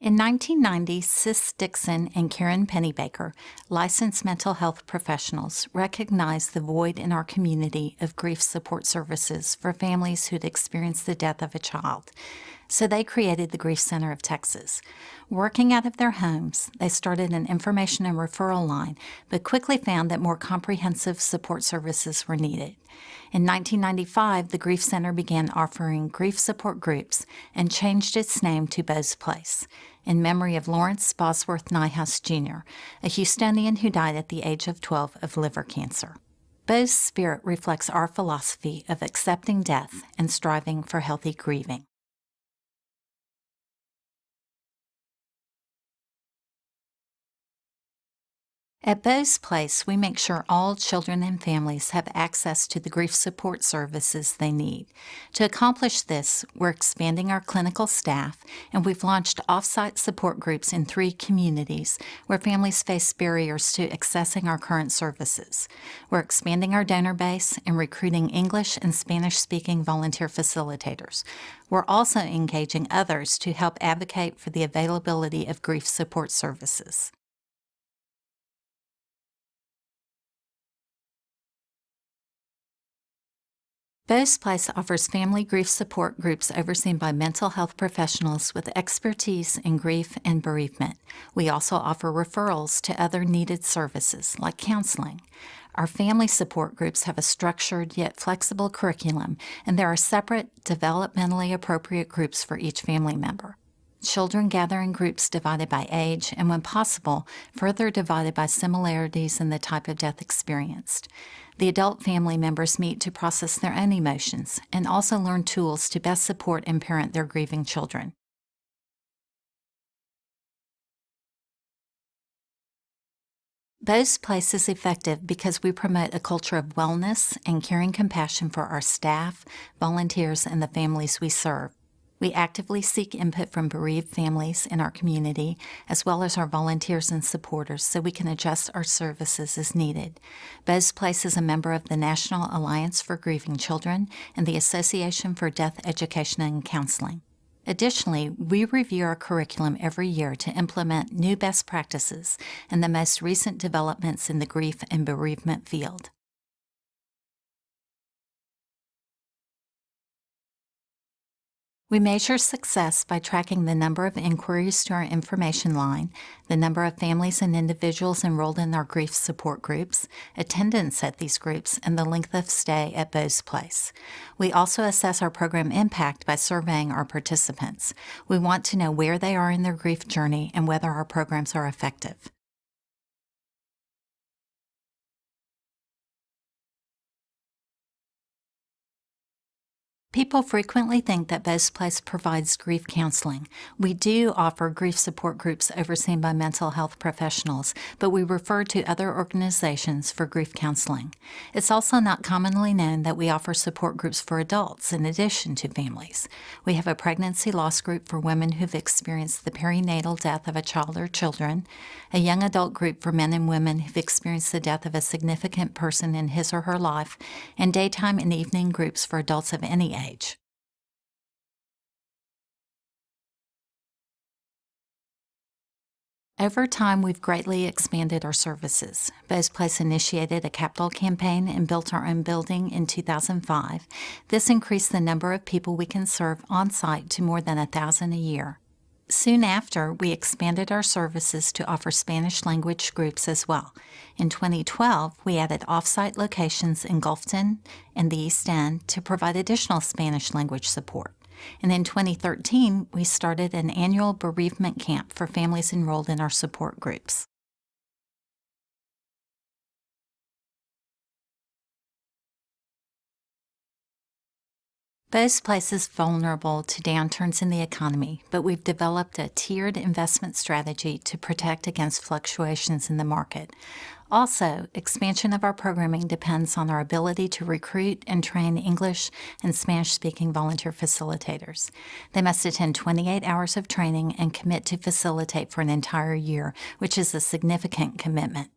In 1990, Sis Dixon and Karen Pennybaker, licensed mental health professionals, recognized the void in our community of grief support services for families who'd experienced the death of a child. So they created the Grief Center of Texas. Working out of their homes, they started an information and referral line, but quickly found that more comprehensive support services were needed. In 1995, the Grief Center began offering grief support groups and changed its name to Beau's Place, in memory of Lawrence Bosworth Nyhouse Jr., a Houstonian who died at the age of 12 of liver cancer. Beau's spirit reflects our philosophy of accepting death and striving for healthy grieving. At Beau's Place, we make sure all children and families have access to the grief support services they need. To accomplish this, we're expanding our clinical staff, and we've launched off-site support groups in 3 communities where families face barriers to accessing our current services. We're expanding our donor base and recruiting English and Spanish-speaking volunteer facilitators. We're also engaging others to help advocate for the availability of grief support services. Beau's Place offers family grief support groups overseen by mental health professionals with expertise in grief and bereavement. We also offer referrals to other needed services like counseling. Our family support groups have a structured yet flexible curriculum, and there are separate, developmentally appropriate groups for each family member. Children gather in groups divided by age and, when possible, further divided by similarities in the type of death experienced. The adult family members meet to process their own emotions and also learn tools to best support and parent their grieving children. Beau's Place is effective because we promote a culture of wellness and caring compassion for our staff, volunteers, and the families we serve. We actively seek input from bereaved families in our community, as well as our volunteers and supporters, so we can adjust our services as needed. Beau's Place is a member of the National Alliance for Grieving Children and the Association for Death Education and Counseling. Additionally, we review our curriculum every year to implement new best practices and the most recent developments in the grief and bereavement field. We measure success by tracking the number of inquiries to our information line, the number of families and individuals enrolled in our grief support groups, attendance at these groups, and the length of stay at Beau's Place. We also assess our program impact by surveying our participants. We want to know where they are in their grief journey and whether our programs are effective. People frequently think that Beau's Place provides grief counseling. We do offer grief support groups overseen by mental health professionals, but we refer to other organizations for grief counseling. It's also not commonly known that we offer support groups for adults in addition to families. We have a pregnancy loss group for women who've experienced the perinatal death of a child or children, a young adult group for men and women who've experienced the death of a significant person in his or her life, and daytime and evening groups for adults of any age. Over time, we've greatly expanded our services. Beau's Place initiated a capital campaign and built our own building in 2005. This increased the number of people we can serve on-site to more than 1,000 a year. Soon after, we expanded our services to offer Spanish language groups as well. In 2012, we added off-site locations in Gulfton and the East End to provide additional Spanish language support. And in 2013, we started an annual bereavement camp for families enrolled in our support groups. Beau's Place is vulnerable to downturns in the economy, but we've developed a tiered investment strategy to protect against fluctuations in the market. Also, expansion of our programming depends on our ability to recruit and train English and Spanish-speaking volunteer facilitators. They must attend 28 hours of training and commit to facilitate for an entire year, which is a significant commitment.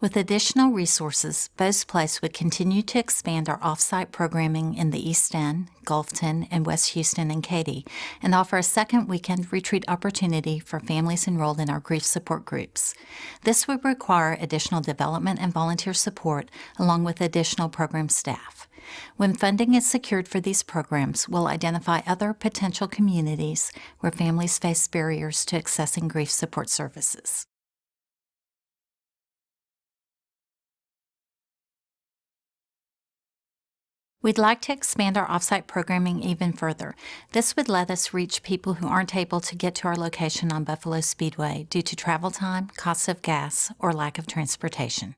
With additional resources, Bose Place would continue to expand our off-site programming in the East End, Gulfton, and West Houston and Katy, and offer a second weekend retreat opportunity for families enrolled in our grief support groups. This would require additional development and volunteer support, along with additional program staff. When funding is secured for these programs, we'll identify other potential communities where families face barriers to accessing grief support services. We'd like to expand our offsite programming even further. This would let us reach people who aren't able to get to our location on Buffalo Speedway due to travel time, cost of gas, or lack of transportation.